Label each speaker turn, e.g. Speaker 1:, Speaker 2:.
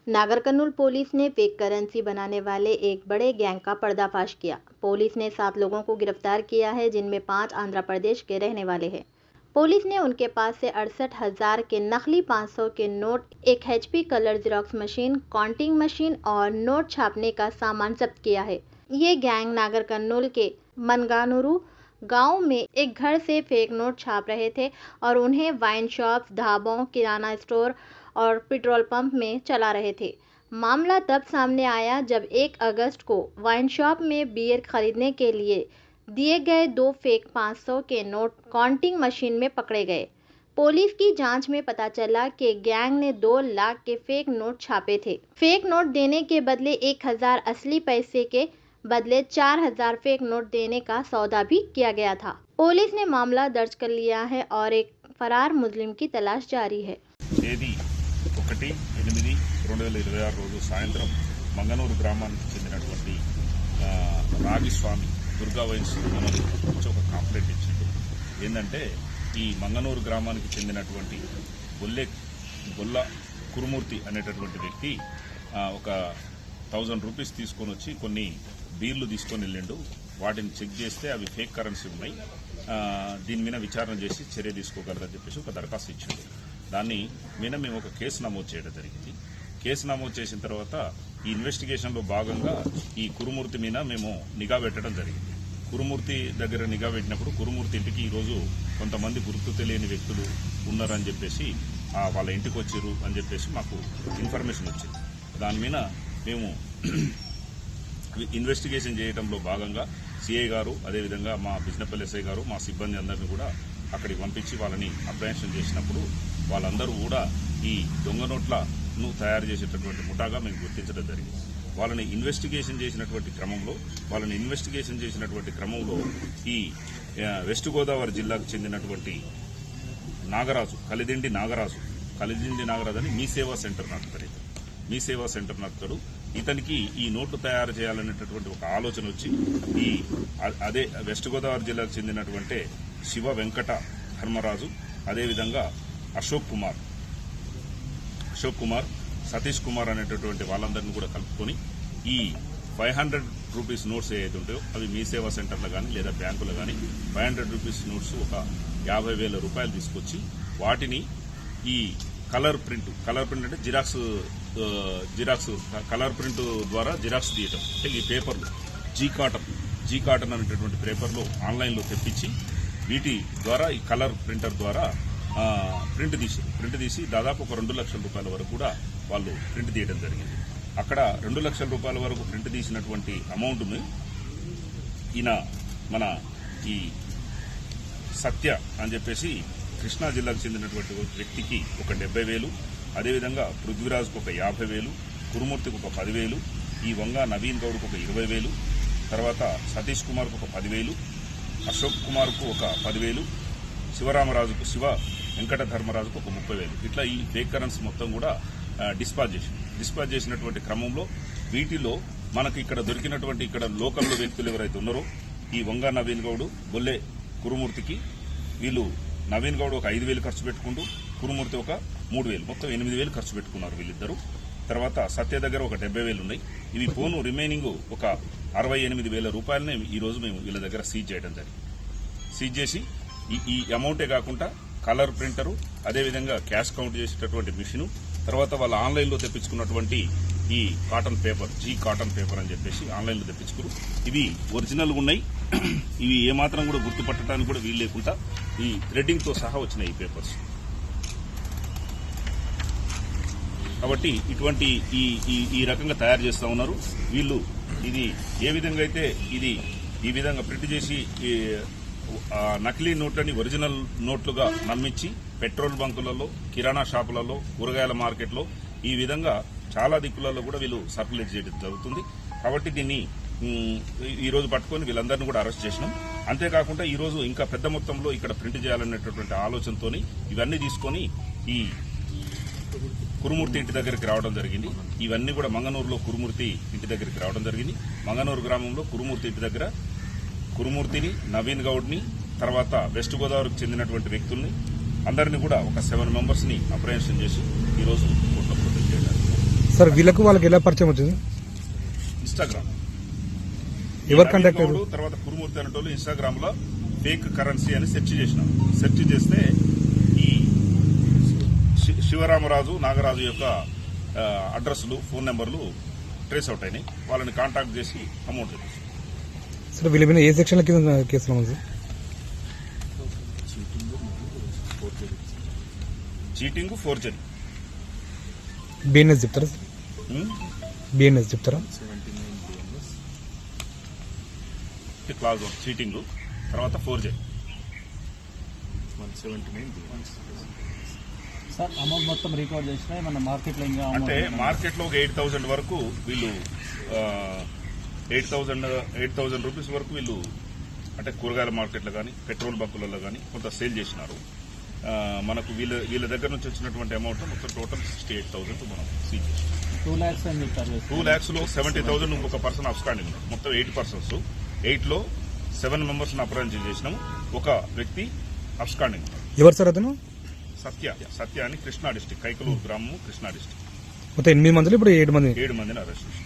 Speaker 1: नागर कर्नूल पुलिस ने fake currency बनाने वाले एक बड़े गैंग का पर्दाफाश किया। पुलिस ने 7 लोगों को गिरफ्तार किया है, जिनमें 5 आंध्र प्रदेश के रहने वाले हैं। पुलिस ने उनके पास से 68,000 के नकली 500 के नोट, एक HP colour xerox machine, counting machine और नोट छापने का सामान जब्त किया है। ये गैंग नागर कर्नूल के मनगानुरू गांव में एक घर से फेक नोट छाप रहे थे और उन्हें वाइन शॉप्स, ढाबों, किराना स्टोर और पेट्रोल पंप में चला रहे थे। मामला तब सामने आया जब 1 अगस्त को वाइन शॉप में बियर खरीदने के लिए दिए गए 2 फेक 500 के नोट काउंटिंग मशीन में पकड़े गए। पुलिस की जांच में पता चला कि गैंग ने 2 लाख के फेक नोट छापे थे। फेक नोट देने के बदले 1,000 असली पैसे के बदले 4,000 फेक नोट देने का सौदा भी किया गया था। पुलिस ने मामला दर्ज कर लिया है और एक फरार मुजरिम की तलाश जारी है।
Speaker 2: 1/8/2026 రోజు సాయంత్రం మంగనూరు గ్రామానికి చెందినటువంటి రాగిస్వామి దుర్గా వైన్స్ ఓనర్ వచ్చి ఒక కంప్లైంట్ ఇచ్చింది. ఏంటంటే ఈ మంగనూరు గ్రామానికి చెందినటువంటి గొల్ల కురుమూర్తి అనేటటువంటి వ్యక్తి ఒక 1000 రూపీస్ తీసుకొని వచ్చి కొన్ని బీర్లు తీసుకొని వెళ్ళిండు. వాటిని చెక్ చేస్తే అవి ఫేక్ కరెన్సీ ఉన్నాయి, దీని మీద విచారణ చేసి చర్య తీసుకోగలరని చెప్పేసి ఒక దరఖాస్తు ఇచ్చింది. దాన్ని మీద మేము ఒక కేసు నమోదు చేయడం జరిగింది. కేసు నమోదు చేసిన తర్వాత ఈ ఇన్వెస్టిగేషన్లో భాగంగా ఈ కురుమూర్తి మీద మేము నిఘా పెట్టడం జరిగింది. కురుమూర్తి దగ్గర నిఘా పెట్టినప్పుడు కురుమూర్తి ఇంటికి ఈరోజు కొంతమంది గుర్తు తెలియని వ్యక్తులు ఉన్నారని చెప్పేసి వాళ్ళ ఇంటికి వచ్చారు అని చెప్పేసి మాకు ఇన్ఫర్మేషన్ వచ్చింది. దాని మీద మేము ఇన్వెస్టిగేషన్ చేయడంలో భాగంగా సిఐ గారు, అదేవిధంగా మా బిజినపల్లి ఎస్ఐ గారు, మా సిబ్బంది అందరినీ కూడా అక్కడికి పంపించి వాళ్ళని అప్రహెన్షన్ చేసినప్పుడు వాళ్ళందరూ కూడా ఈ దొంగ నోట్లను తయారు చేసేటటువంటి ముఠాగా మేము గుర్తించడం జరిగింది. వాళ్ళని ఇన్వెస్టిగేషన్ చేసినటువంటి క్రమంలో ఈ వెస్ట్ గోదావరి జిల్లాకు చెందినటువంటి నాగరాజు, కలిదిండి నాగరాజు అని మీ సేవా సెంటర్ నడుపుతాడు. ఇతనికి ఈ నోట్లు తయారు చేయాలనేటటువంటి ఒక ఆలోచన వచ్చి అదే వెస్ట్ గోదావరి జిల్లాకు చెందినటువంటి శివ వెంకట ధర్మరాజు, అదేవిధంగా అశోక్ కుమార్, సతీష్ కుమార్ అనేటటువంటి వాళ్ళందరినీ కూడా కలుపుకొని ఈ 500 రూపీస్ నోట్స్ ఏవైతే ఉంటాయో అవి మీ సేవా సెంటర్లో కానీ లేదా బ్యాంకులో కానీ 500 రూపీస్ నోట్స్ ఒక 50,000 రూపాయలు తీసుకొచ్చి వాటిని ఈ కలర్ ప్రింట్ అంటే జిరాక్స్ కలర్ ప్రింట్ ద్వారా జిరాక్స్ తీయటం, అంటే ఈ పేపర్లు జీ కాటన్ అనేటటువంటి పేపర్లు ఆన్లైన్లో తెప్పించి వీటి ద్వారా ఈ కలర్ ప్రింటర్ ద్వారా ప్రింట్ తీసి దాదాపు ఒక 2 లక్షల రూపాయల వరకు కూడా వాళ్ళు ప్రింట్ తీయడం జరిగింది. అక్కడ 2 లక్షల రూపాయల వరకు ప్రింట్ తీసినటువంటి అమౌంట్ను ఈయన మన ఈ సత్య అని చెప్పేసి కృష్ణా జిల్లాకు చెందినటువంటి వ్యక్తికి ఒక 70,000, అదేవిధంగా పృథ్వీరాజ్కు ఒక 50,000, కురుమూర్తికి ఒక 10,000, ఈ వంగ నవీన్ గౌడ్కు ఒక 20,000, తర్వాత సతీష్ కుమార్కు ఒక 10,000, అశోక్ కుమార్కు ఒక 10,000, శివ వెంకట ధర్మరాజుకు ఒక 30,000. ఇట్లా ఈ ఫేక్ కరెన్సీ మొత్తం కూడా డిస్పాచ్ చేసినటువంటి క్రమంలో వీటిలో మనకు ఇక్కడ దొరికినటువంటి ఇక్కడ లోకల్ వ్యక్తులు ఎవరైతే ఉన్నారో ఈ వంగ నవీన్ గౌడ్, బొల్లె కురుమూర్తికి వీళ్ళు నవీన్ గౌడ్ ఒక 5,000 ఖర్చు పెట్టుకుంటూ కురుమూర్తి ఒక 3,000, మొత్తం 8,000 ఖర్చు పెట్టుకున్నారు వీళ్ళిద్దరు. తర్వాత సత్య దగ్గర ఒక 70,000 ఉన్నాయి. ఇవి పోను రిమైనింగ్ ఒక 68,000 రూపాయలని ఈరోజు మేము వీళ్ళ దగ్గర సీజ్ చేయడం జరిగింది. సీజ్ చేసి ఈ అమౌంటే కాకుండా కలర్ ప్రింటరు, అదేవిధంగా క్యాష్ కౌంట్ చేసేటటువంటి మిషను, తర్వాత వాళ్ళ ఆన్లైన్లో తెప్పించుకున్నటువంటి ఈ cotton paper, G cotton paper అని చెప్పేసి ఆన్లైన్లో తెప్పించుకున్నారు. ఇవి ఒరిజినల్గా ఉన్నాయి. ఇవి ఏమాత్రం కూడా గుర్తుపట్టడానికి కూడా వీలు లేకుండా ఈ థ్రెడ్డింగ్తో సహా వచ్చినాయి ఈ పేపర్స్. కాబట్టి ఇటువంటి ఈ రకంగా తయారు చేస్తూ ఉన్నారు వీళ్ళు. ఇది ఏ విధంగా అయితే ఈ విధంగా ప్రింట్ చేసి నకిలీ నోట్లని ఒరిజినల్ నోట్లుగా నమ్మించి పెట్రోల్ బంకులలో, కిరాణా షాపులలో, కూరగాయల మార్కెట్లో ఈ విధంగా చాలా దిక్కులలో కూడా వీళ్ళు సర్క్యులేట్ చేయడం జరుగుతుంది. కాబట్టి దీన్ని ఈరోజు పట్టుకొని వీళ్ళందరినీ కూడా అరెస్ట్ చేసినాం. అంతేకాకుండా ఈరోజు ఇంకా పెద్ద మొత్తంలో ఇక్కడ ప్రింట్ చేయాలనేటటువంటి ఆలోచనతో ఇవన్నీ తీసుకొని ఈ కురుమూర్తి ఇంటి దగ్గరికి రావడం జరిగింది. ఇవన్నీ కూడా మంగనూరులో కురుమూర్తి ఇంటి దగ్గరికి రావడం జరిగింది. మంగనూరు గ్రామంలో కురుమూర్తి ఇంటి దగ్గర కురుమూర్తిని, నవీన్ గౌడ్ని, తర్వాత వెస్ట్ గోదావరికి చెందినటువంటి వ్యక్తుల్ని అందరినీ కూడా ఒక 7 మెంబర్స్ని అప్రహెన్షన్ చేసి ఈరోజు కోర్టులో ప్రొటెక్ట్ చేయడానికి
Speaker 3: సార్ వీళ్ళకు వాళ్ళకి ఎలా పరిచయం వచ్చింది?
Speaker 2: ఇన్స్టాగ్రామ్.
Speaker 3: ఎవరు కాంటాక్ట్ అయ్యారు?
Speaker 2: తర్వాత కురుమూర్తి అనేటోళ్ళు ఇన్స్టాగ్రామ్ లో ఫేక్ కరెన్సీ అని సెర్చ్ చేసినాం. సెర్చ్ చేస్తే ఈ శివరామరాజు నాగరాజు యొక్క అడ్రస్లు, ఫోన్ నెంబర్లు ట్రేస్ అవుట్ అయినాయి. వాళ్ళని కాంటాక్ట్ చేసి అమౌంట్ తెప్పించాం.
Speaker 3: సార్ వీళ్ళ మీద ఏ సెక్షన్ కింద కేసులు ఉంది?
Speaker 2: Cheating, forgery.
Speaker 3: బిఎన్ఎస్ చెప్తారా? బిఎన్ఎస్ చెప్తారా?
Speaker 2: క్లాజ్ 1 చీటింగ్, తర్వాత ఫోర్జరీ.
Speaker 4: సార్ అమౌంట్ మొత్తం రికవర్ చేసినా మన మార్కెట్లో ఇంకా
Speaker 2: అంటే మార్కెట్లో ఒక 8,000 వరకు వీళ్ళు 8,000 రూపీస్ వరకు వీళ్ళు అంటే కూరగాయల మార్కెట్లో కానీ పెట్రోల్ బంకులలో కానీ కొంత సేల్ చేసినారు. మనకు వీళ్ళ దగ్గర నుంచి వచ్చినటువంటి అమౌంట్ మొత్తం టోటల్ 68,000 మనం సీజ్ చేసినాం.
Speaker 4: 2 lakhs అని చెప్పారు.
Speaker 2: 2 lakhs లో 70,000 ఇంకొక పర్సన్ అప్స్టాండింగ్ ఉన్నారు. మొత్తం 8 persons. 8లో 7 members అప్రహెన్షన్ చేసినాము. ఒక వ్యక్తి అప్స్టాండింగ్ ఉన్నారు.
Speaker 3: ఎవరు సార్ అతను?
Speaker 2: సత్య అని కృష్ణా డిస్టిక్, కైకలూరు గ్రామము, కృష్ణా డిస్టిక్.
Speaker 3: మొత్తం 8 మందిలో ఇప్పుడు 7 మంది.
Speaker 2: 7 మందిని అరెస్ట్ చేసినాం.